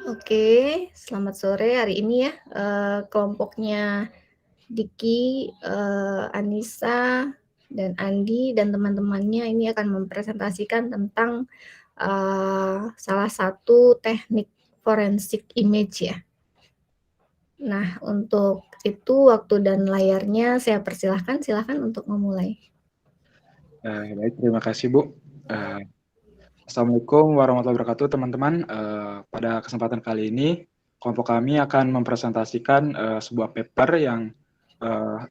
Oke, selamat sore. Hari ini ya, kelompoknya Diki, Anissa, dan Andi dan teman-temannya ini akan mempresentasikan tentang salah satu teknik forensik image ya. Nah, untuk itu waktu dan layarnya saya persilahkan, silakan untuk memulai. Baik, terima kasih Bu. Assalamualaikum warahmatullahi wabarakatuh teman-teman. Pada kesempatan kali ini, kelompok kami akan mempresentasikan sebuah paper yang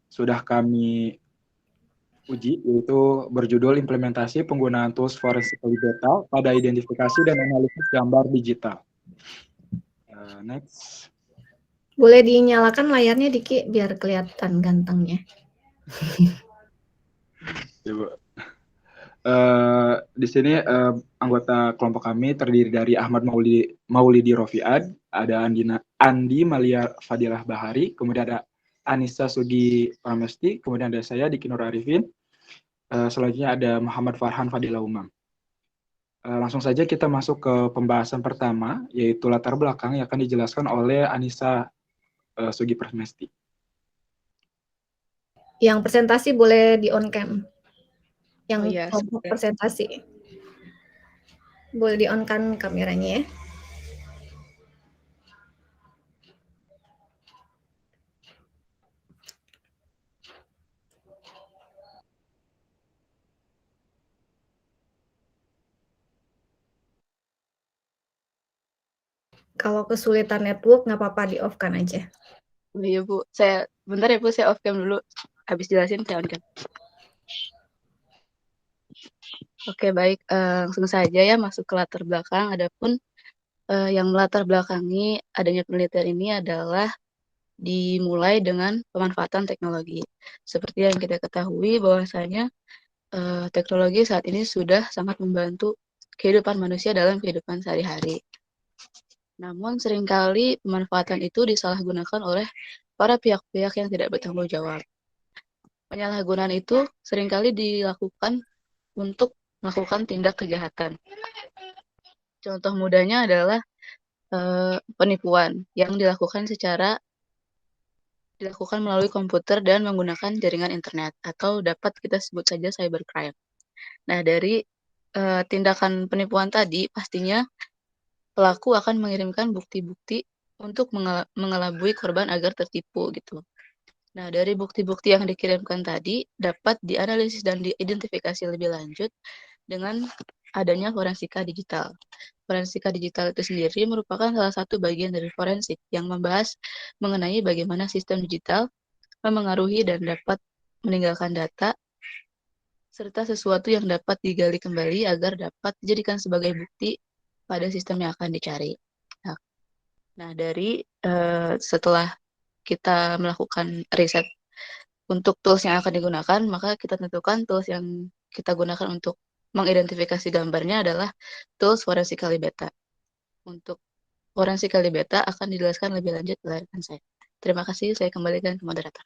sudah kami uji, yaitu berjudul Implementasi Penggunaan Tools Forensically Data pada Identifikasi dan Analisis Gambar Digital. Next. Boleh dinyalakan layarnya Diki biar kelihatan gantengnya. Ya, Bu. Di sini anggota kelompok kami terdiri dari Ahmad Maulidi Rofiad, ada Andi Malia Fadilah Bahari, kemudian ada Anissa Sugi Pramesti, kemudian ada saya Diki Nur Arifin, selanjutnya ada Muhammad Farhan Fadilah Umam. Langsung saja kita masuk ke pembahasan pertama, yaitu latar belakang yang akan dijelaskan oleh Anissa Sugi Pramesti. Yang presentasi boleh di on cam. Yang kelompok presentasi boleh di on kan kameranya ya. Kalau kesulitan network nggak apa-apa di off kan aja. Iya Bu, bentar ya Bu, saya off cam dulu. Habis jelasin saya on cam. Oke baik, langsung saja ya masuk ke latar belakang. Adapun yang melatar belakangi adanya penelitian ini adalah dimulai dengan pemanfaatan teknologi. Seperti yang kita ketahui bahwasanya teknologi saat ini sudah sangat membantu kehidupan manusia dalam kehidupan sehari-hari. Namun seringkali pemanfaatan itu disalahgunakan oleh para pihak-pihak yang tidak bertanggung jawab. Penyalahgunaan itu seringkali dilakukan untuk melakukan tindak kejahatan. Contoh mudahnya adalah penipuan yang dilakukan melalui komputer dan menggunakan jaringan internet, atau dapat kita sebut saja cybercrime. Nah, dari tindakan penipuan tadi, pastinya pelaku akan mengirimkan bukti-bukti untuk mengelabui korban agar tertipu gitu. Nah, dari bukti-bukti yang dikirimkan tadi dapat dianalisis dan diidentifikasi lebih lanjut dengan adanya forensika digital. Forensika digital itu sendiri merupakan salah satu bagian dari forensik yang membahas mengenai bagaimana sistem digital memengaruhi dan dapat meninggalkan data serta sesuatu yang dapat digali kembali agar dapat dijadikan sebagai bukti pada sistem yang akan dicari. Nah, dari setelah kita melakukan riset untuk tools yang akan digunakan, maka kita tentukan tools yang kita gunakan untuk mengidentifikasi gambarnya adalah tools Forensically Beta. Untuk Forensically Beta akan dijelaskan lebih lanjut oleh rekan saya. Terima kasih, saya kembalikan ke moderator.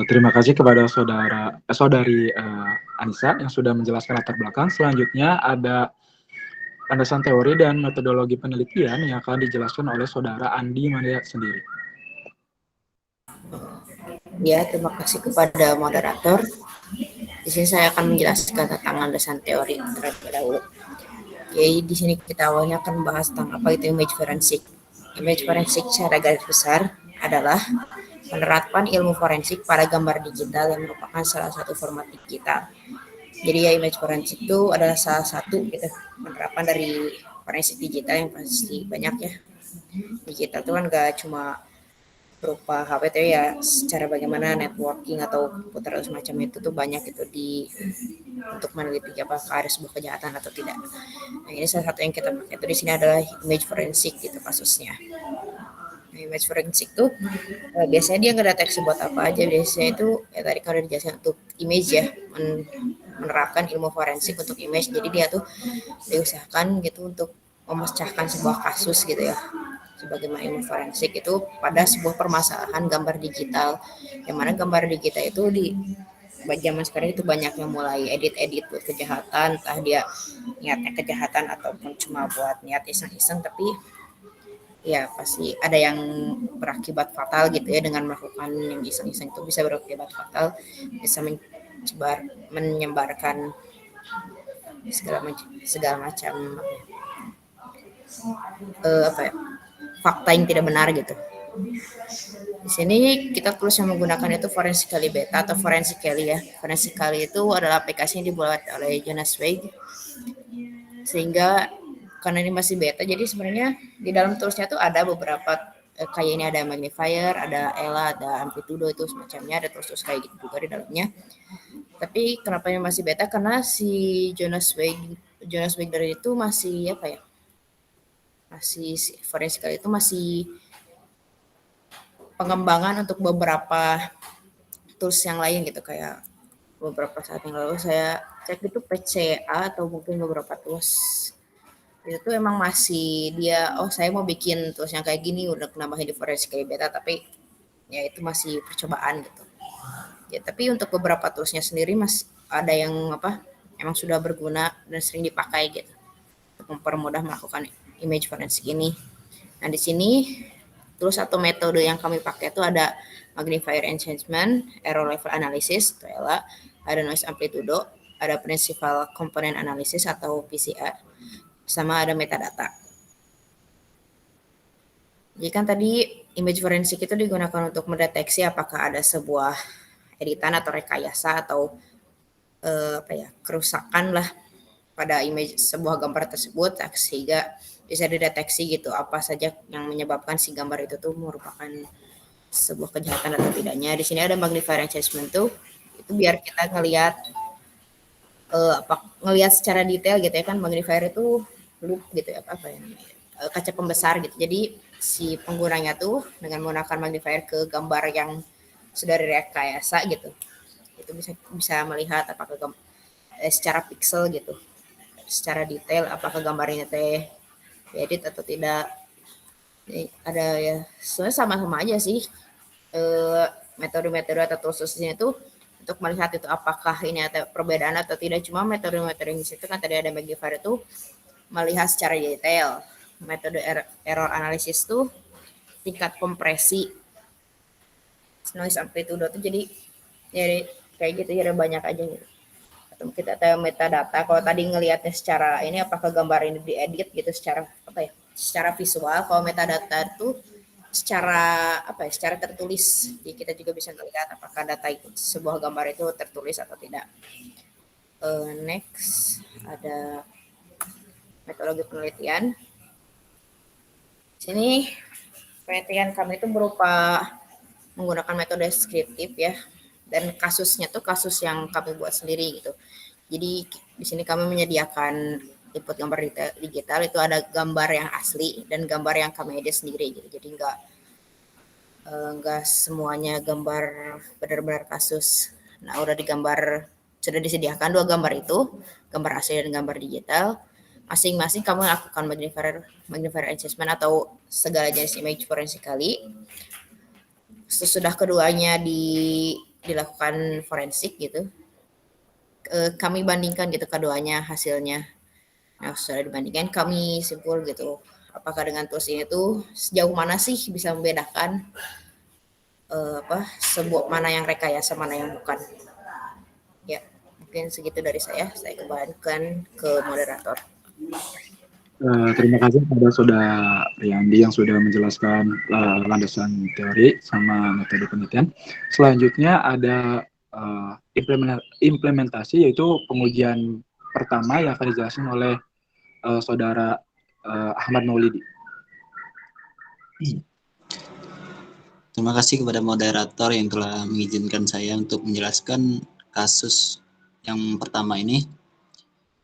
Terima kasih kepada saudari Anissa yang sudah menjelaskan latar belakang. Selanjutnya ada landasan teori dan metodologi penelitian yang akan dijelaskan oleh saudara Andi Malia sendiri. Ya, terima kasih kepada moderator. Di sini saya akan menjelaskan tentang landasan teori terlebih dahulu. Jadi di sini kita awalnya akan membahas tentang apa itu image forensik. Image forensik secara garis besar adalah penerapan ilmu forensik pada gambar digital yang merupakan salah satu format digital. Jadi ya image forensik itu adalah salah satu gitu, penerapan dari forensik digital yang pasti banyak ya. Digital itu kan gak cuma berupa HPT ya, secara bagaimana networking atau komputer semacam itu tuh banyak itu untuk meneliti apakah ada sebuah kejahatan atau tidak. Nah, ini salah satu yang kita pakai itu di sini adalah image forensik gitu kasusnya. Nah, image forensik tuh biasanya dia ngedeteksi buat apa aja. Biasanya itu ya tadi kalau dijelaskan untuk image ya, menerapkan ilmu forensik untuk image. Jadi dia tuh diusahakan gitu untuk memecahkan sebuah kasus gitu ya, sebagaimana ilmu forensik itu pada sebuah permasalahan gambar digital, yang mana gambar digital itu zaman sekarang itu banyak yang mulai edit buat kejahatan, entah dia niatnya kejahatan ataupun cuma buat niat iseng-iseng, tapi ya pasti ada yang berakibat fatal gitu ya. Dengan melakukan yang iseng-iseng itu bisa berakibat fatal, bisa menyebarkan segala macam apa ya, fakta yang tidak benar gitu. Di sini kita tulis yang menggunakan itu Forensically Beta atau Forensically ya. Forensically itu adalah aplikasi yang dibuat oleh Jonas Zweig, sehingga karena ini masih beta, jadi sebenarnya di dalam toolsnya tuh ada beberapa kayak ini, ada magnifier, ada ELA, ada amplitudo, itu semacamnya, ada tools kayak gitu juga di dalamnya. Tapi kenapa ini masih beta, karena si Jonas Zweig dari itu masih apa ya, masih Forensically itu masih pengembangan untuk beberapa tools yang lain gitu. Kayak beberapa saat yang lalu saya cek itu PCA atau mungkin beberapa tools itu emang masih dia, saya mau bikin tools yang kayak gini, udah nambahin di Forensically Beta, tapi ya itu masih percobaan gitu ya. Tapi untuk beberapa toolsnya sendiri masih ada yang apa, emang sudah berguna dan sering dipakai gitu untuk mempermudah melakukan image forensik ini. Nah di sini tools atau metode yang kami pakai itu ada magnifier enhancement, error level analysis atau ELA, ada noise amplitudo, ada principal component analysis atau PCR, sama ada metadata. Jadi kan tadi image forensik itu digunakan untuk mendeteksi apakah ada sebuah editan atau rekayasa atau kerusakan lah pada image sebuah gambar tersebut, sehingga bisa dideteksi gitu apa saja yang menyebabkan si gambar itu tuh merupakan sebuah kejahatan atau tidaknya. Di sini ada magnifier enhancement tuh, itu biar kita ngelihat ngelihat secara detail gitu ya kan. Magnifier itu loop gitu ya, kaca pembesar gitu. Jadi si penggunanya tuh dengan menggunakan magnifier ke gambar yang sudah direkayasa gitu, itu bisa melihat apakah secara pixel gitu, secara detail apakah gambar ini teh edit atau tidak. Ada ya, sebenarnya sama-sama aja sih metode-metode atau tools-nya itu untuk melihat itu apakah ini ada perbedaan atau tidak. Cuma metode-metode yang di situ kan tadi ada magnifier itu melihat secara detail. Metode error analysis tuh tingkat kompresi, noise amplitude tuh jadi kayak gitu ya, ada banyak aja gitu. Atau kita tahu metadata, kalau tadi ngelihatnya secara ini apakah gambar ini diedit gitu secara secara visual. Kalau metadata itu secara tertulis, jadi kita juga bisa melihat apakah data itu, sebuah gambar itu tertulis atau tidak. Next ada metodologi penelitian. Sini penelitian kami itu berupa menggunakan metode deskriptif ya, dan kasusnya tuh kasus yang kami buat sendiri gitu. Jadi di sini kami menyediakan input gambar digital, itu ada gambar yang asli dan gambar yang kami edit sendiri gitu. Jadi enggak semuanya gambar benar-benar kasus. Nah, sudah disediakan 2 gambar itu, gambar asli dan gambar digital. Masing-masing kamu lakukan magnifier enhancement atau segala jenis image forensically. Sesudah keduanya dilakukan forensik gitu, kami bandingkan gitu keduanya hasilnya. Nah, setelah dibandingkan kami simpul gitu, apakah dengan tools ini tuh sejauh mana sih bisa membedakan sebuah mana yang rekayasa, mana yang bukan. Ya, mungkin segitu dari saya kembalikan ke moderator. Terima kasih kepada Saudara Riyandi yang sudah menjelaskan landasan teori sama metode penelitian. Selanjutnya ada implementasi, yaitu pengujian pertama yang akan dijelaskan oleh Saudara Ahmad Maulidi. Terima kasih kepada moderator yang telah mengizinkan saya untuk menjelaskan kasus yang pertama ini.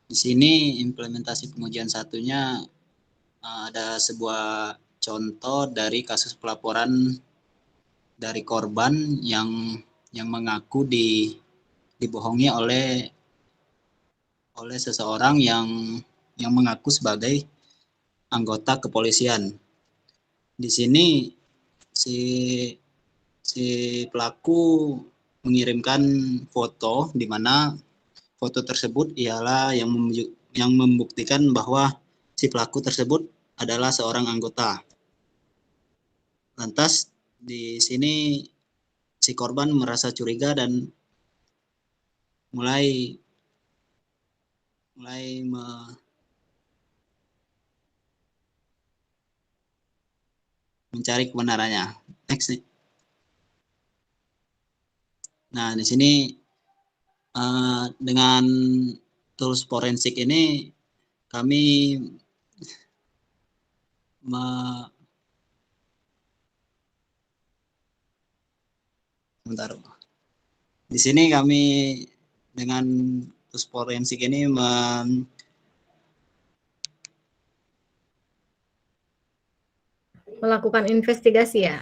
Di sini implementasi pengujian satunya ada sebuah contoh dari kasus pelaporan dari korban yang mengaku dibohongi oleh seseorang yang mengaku sebagai anggota kepolisian. Di sini si pelaku mengirimkan foto di mana foto tersebut ialah yang membuktikan bahwa si pelaku tersebut adalah seorang anggota. Lantas di sini si korban merasa curiga dan mulai mencari kebenarannya. Next nih. Nah, di sini dengan tools forensik ini kami di sini kami dengan tools forensik ini Melakukan investigasi ya,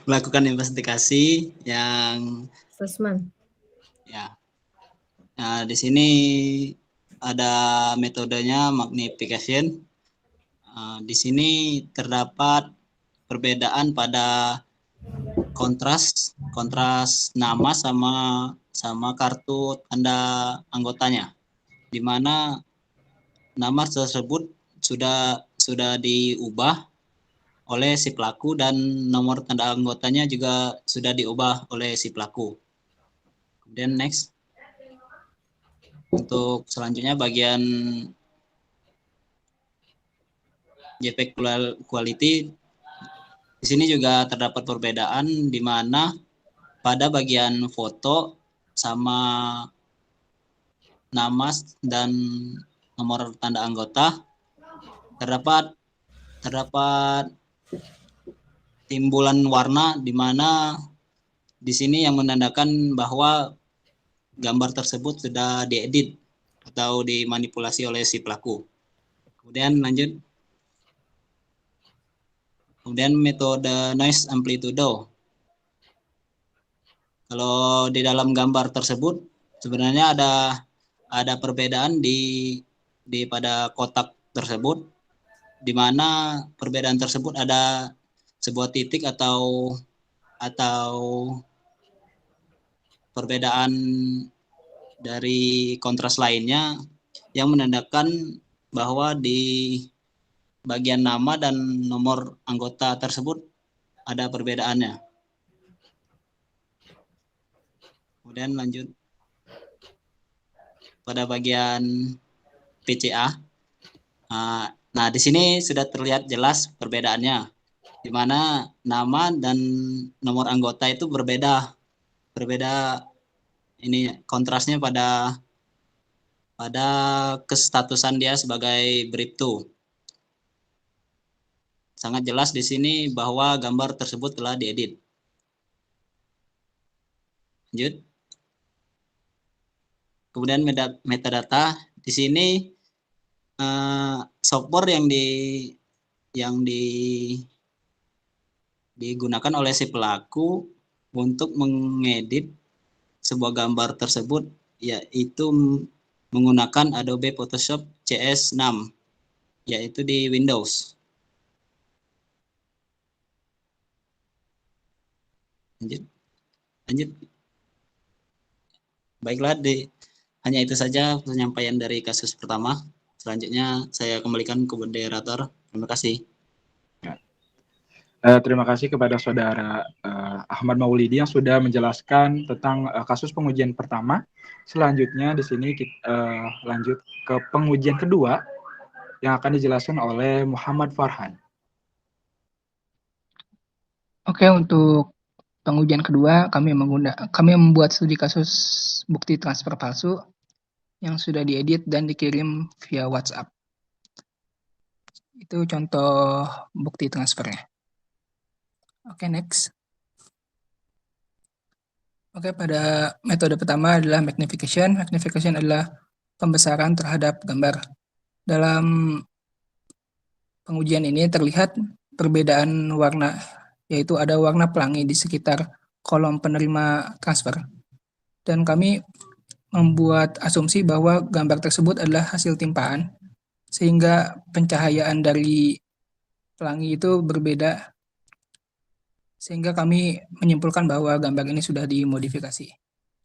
melakukan investigasi yang Susman. ya. Nah, di sini ada metodenya magnification. Di sini terdapat perbedaan pada kontras nama sama kartu tanda anggotanya, di mana nama tersebut sudah diubah oleh si pelaku dan nomor tanda anggotanya juga sudah diubah oleh si pelaku. Kemudian next. Untuk selanjutnya bagian JPEG quality, di sini juga terdapat perbedaan di mana pada bagian foto sama nama dan nomor tanda anggota terdapat timbulan warna, di mana di sini yang menandakan bahwa gambar tersebut sudah diedit atau dimanipulasi oleh si pelaku. Kemudian lanjut. Kemudian metode noise amplitude. Kalau di dalam gambar tersebut sebenarnya ada perbedaan di pada kotak tersebut, di mana perbedaan tersebut ada sebuah titik atau perbedaan dari kontras lainnya yang menandakan bahwa di bagian nama dan nomor anggota tersebut ada perbedaannya. Kemudian lanjut pada bagian PCA. Nah, di sini sudah terlihat jelas perbedaannya, di mana nama dan nomor anggota itu berbeda ini kontrasnya pada kestatusan dia sebagai Bribtu. Sangat jelas di sini bahwa gambar tersebut telah diedit. Lanjut. Kemudian metadata, di sini software yang digunakan oleh si pelaku untuk mengedit sebuah gambar tersebut yaitu menggunakan Adobe Photoshop CS6, yaitu di Windows. Lanjut. Baiklah, hanya itu saja penyampaian dari kasus pertama. Selanjutnya saya kembalikan ke moderator. Terima kasih. Terima kasih kepada Saudara Ahmad Maulidi yang sudah menjelaskan tentang kasus pengujian pertama. Selanjutnya di sini kita lanjut ke pengujian kedua yang akan dijelaskan oleh Muhammad Farhan. Oke, untuk pengujian kedua kami membuat studi kasus bukti transfer palsu yang sudah diedit dan dikirim via WhatsApp. Itu contoh bukti transfernya. Oke, next. Oke, pada metode pertama adalah magnification. Magnification adalah pembesaran terhadap gambar. Dalam pengujian ini terlihat perbedaan warna, yaitu ada warna pelangi di sekitar kolom penerima transfer. Dan kami membuat asumsi bahwa gambar tersebut adalah hasil timpaan, sehingga pencahayaan dari pelangi itu berbeda sehingga kami menyimpulkan bahwa gambar ini sudah dimodifikasi.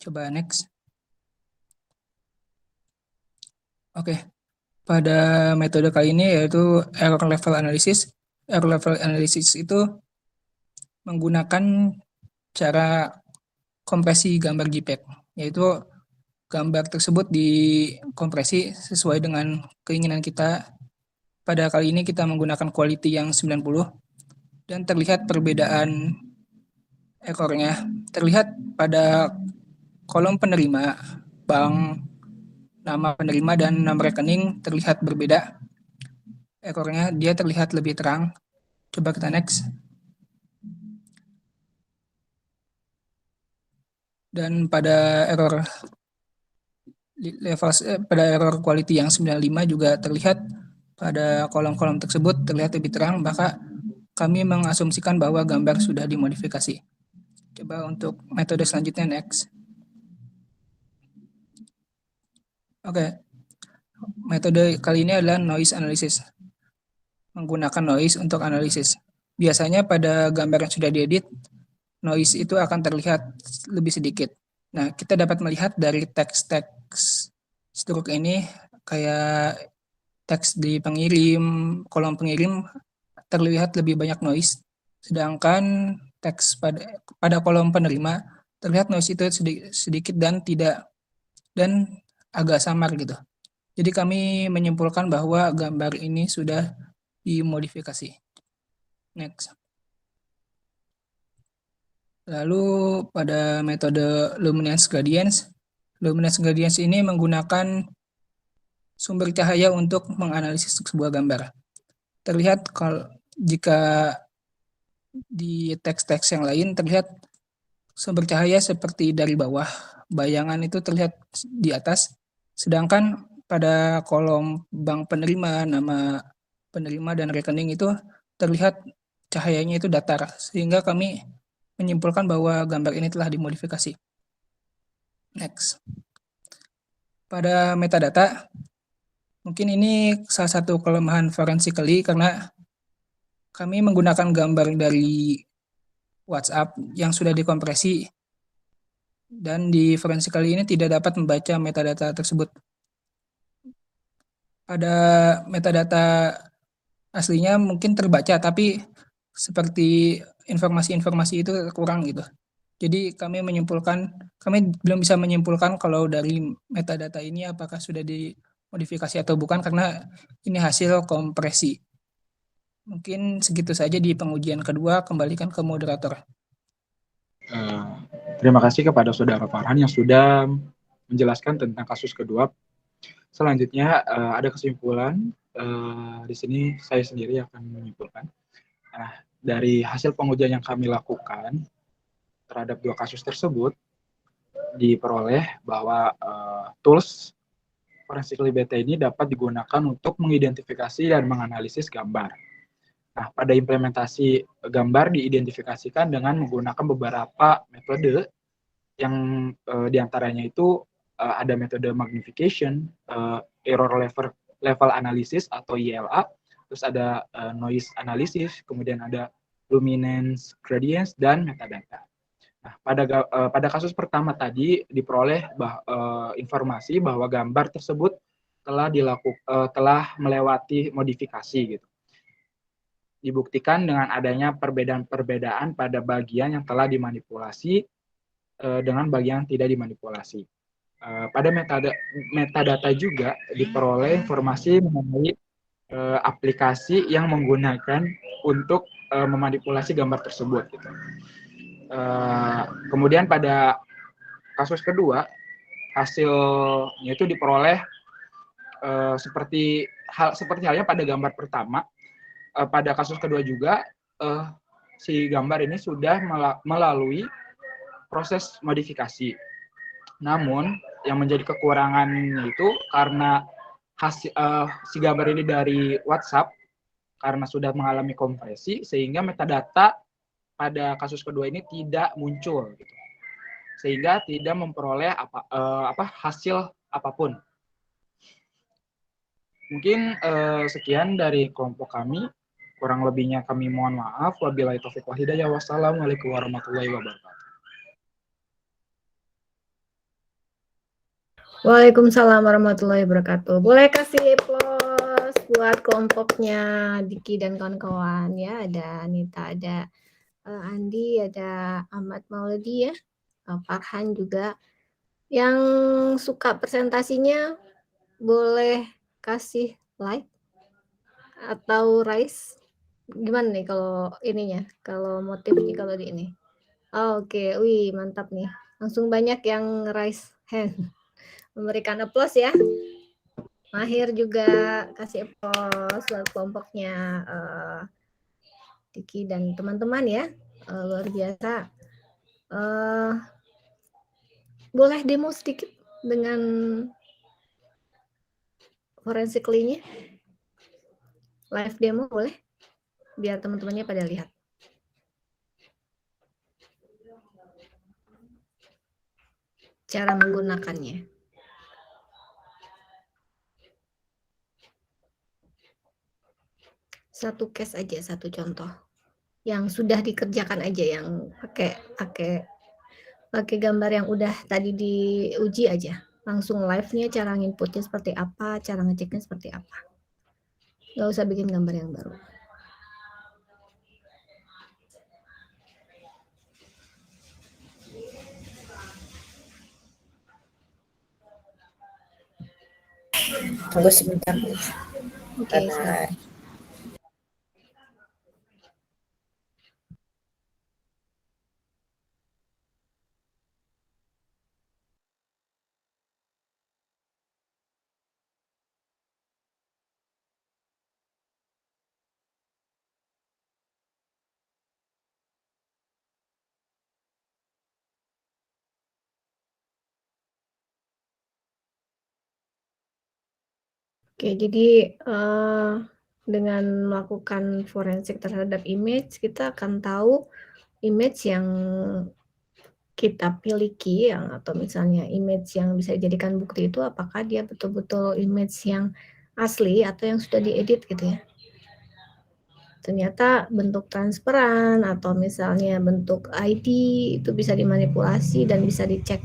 Coba next. Oke, pada metode kali ini yaitu error level analysis. Error level analysis itu menggunakan cara kompresi gambar JPEG, yaitu gambar tersebut dikompresi sesuai dengan keinginan kita. Pada kali ini kita menggunakan quality yang 90 dan terlihat perbedaan ekornya. Terlihat pada kolom penerima, bank, nama penerima dan nama rekening terlihat berbeda. Ekornya dia terlihat lebih terang. Coba kita next. Dan pada error quality yang 95 juga terlihat pada kolom-kolom tersebut terlihat lebih terang, maka kami mengasumsikan bahwa gambar sudah dimodifikasi. Coba untuk metode selanjutnya next. Oke. Metode kali ini adalah noise analysis. Menggunakan noise untuk analisis. Biasanya pada gambar yang sudah diedit, noise itu akan terlihat lebih sedikit. Nah, kita dapat melihat dari teks-teks struk ini, kayak teks di pengirim, kolom pengirim terlihat lebih banyak noise, sedangkan teks pada kolom penerima terlihat noise itu sedikit dan agak samar gitu. Jadi kami menyimpulkan bahwa gambar ini sudah dimodifikasi. Next. Lalu pada metode luminance gradients ini menggunakan sumber cahaya untuk menganalisis sebuah gambar. Terlihat kalau jika di teks-teks yang lain terlihat sumber cahaya seperti dari bawah, bayangan itu terlihat di atas, sedangkan pada kolom bank penerima, nama penerima dan rekening itu terlihat cahayanya itu datar, sehingga kami menyimpulkan bahwa gambar ini telah dimodifikasi. Next. Pada metadata, mungkin ini salah satu kelemahan forensically karena kami menggunakan gambar dari WhatsApp yang sudah dikompresi dan di forensically ini tidak dapat membaca metadata tersebut. Pada metadata aslinya mungkin terbaca, tapi seperti informasi-informasi itu kurang gitu. Jadi kami belum bisa menyimpulkan kalau dari metadata ini apakah sudah dimodifikasi atau bukan karena ini hasil kompresi. Mungkin segitu saja di pengujian kedua, kembalikan ke moderator. Terima kasih kepada Saudara Farhan yang sudah menjelaskan tentang kasus kedua. Selanjutnya ada kesimpulan. Di sini saya sendiri akan menyimpulkan. Nah, dari hasil pengujian yang kami lakukan terhadap dua kasus tersebut, diperoleh bahwa tools Forensically Beta ini dapat digunakan untuk mengidentifikasi dan menganalisis gambar. Nah, pada implementasi gambar diidentifikasikan dengan menggunakan beberapa metode yang diantaranya itu ada metode magnification, error level analysis atau ILA, terus ada noise analysis, kemudian ada luminance gradients dan metadata. Nah, pada kasus pertama tadi diperoleh informasi bahwa gambar tersebut telah melewati modifikasi gitu. Dibuktikan dengan adanya perbedaan-perbedaan pada bagian yang telah dimanipulasi dengan bagian yang tidak dimanipulasi. Pada metadata juga diperoleh informasi mengenai aplikasi yang menggunakan untuk memanipulasi gambar tersebut. Gitu. Kemudian pada kasus kedua, hasilnya itu diperoleh seperti halnya pada gambar pertama. Pada kasus kedua juga, si gambar ini sudah melalui proses modifikasi. Namun, yang menjadi kekurangannya itu karena si gambar ini dari WhatsApp, karena sudah mengalami kompresi, sehingga metadata pada kasus kedua ini tidak muncul, gitu. Sehingga tidak memperoleh hasil apapun. Mungkin sekian dari kelompok kami. Kurang lebihnya kami mohon maaf. Wabillahi taufiq wal hidayah. Wassalamualaikum warahmatullahi wabarakatuh. Waalaikumsalam warahmatullahi wabarakatuh. Boleh kasih plus buat kelompoknya Diki dan kawan-kawan ya. Ada Anita, ada Andi, ada Ahmad Maulidi ya. Farhan juga. Yang suka presentasinya boleh kasih like atau raise. Gimana nih kalau ininya? Kalau motifnya kalau di ini. Oh, oke, wih mantap nih. Langsung banyak yang raise hand. Memberikan applause ya. Mahir juga kasih applause buat kelompoknya Diki dan teman-teman ya. Luar biasa. Boleh demo sedikit dengan forensically-nya? Live demo boleh? Biar teman-temannya pada lihat. Cara menggunakannya. Satu case aja, satu contoh. Yang sudah dikerjakan aja, yang pakai gambar yang udah tadi diuji aja. Langsung live-nya cara nginputnya seperti apa, cara ngeceknya seperti apa. Nggak usah bikin gambar yang baru. Tunggu sebentar, Bu. Oke, silakan. Oke, jadi dengan melakukan forensik terhadap image, kita akan tahu image yang kita miliki, atau misalnya image yang bisa dijadikan bukti itu apakah dia betul-betul image yang asli atau yang sudah diedit gitu ya. Ternyata bentuk transparan atau misalnya bentuk ID itu bisa dimanipulasi dan bisa dicek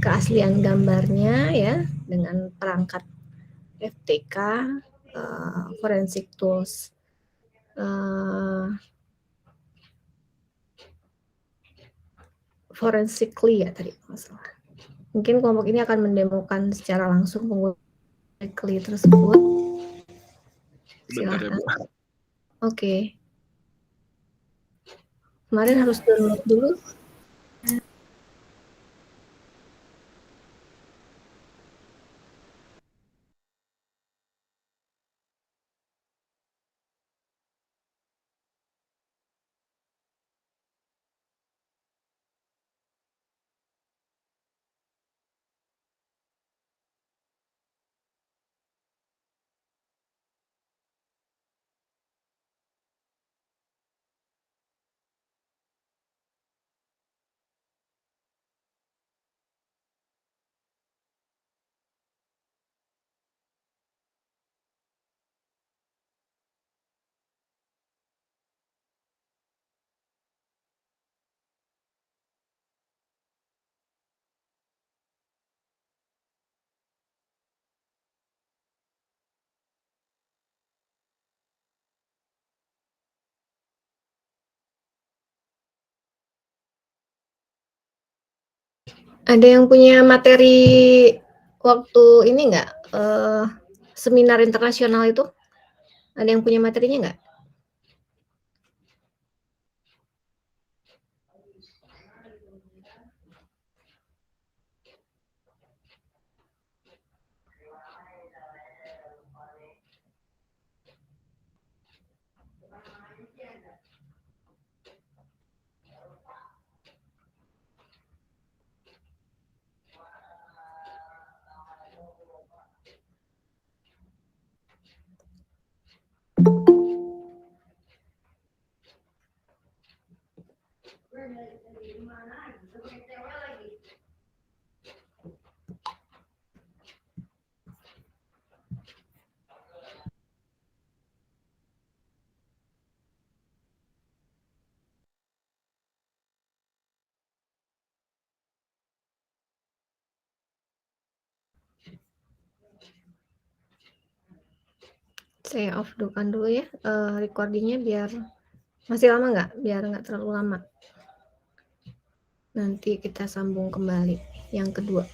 keaslian gambarnya ya dengan perangkat FTK, forensic tools. Forensically ya tadi masalah. Mungkin kelompok ini akan mendemokan secara langsung penggunaan tersebut. Sebentar ya, Bu. Oke. Kemarin harus download dulu. Ada yang punya materi waktu ini nggak? Seminar internasional itu? Ada yang punya materinya nggak? Saya off dulu ya recordingnya biar masih lama nggak? Biar nggak terlalu lama. Nanti kita sambung kembali yang kedua.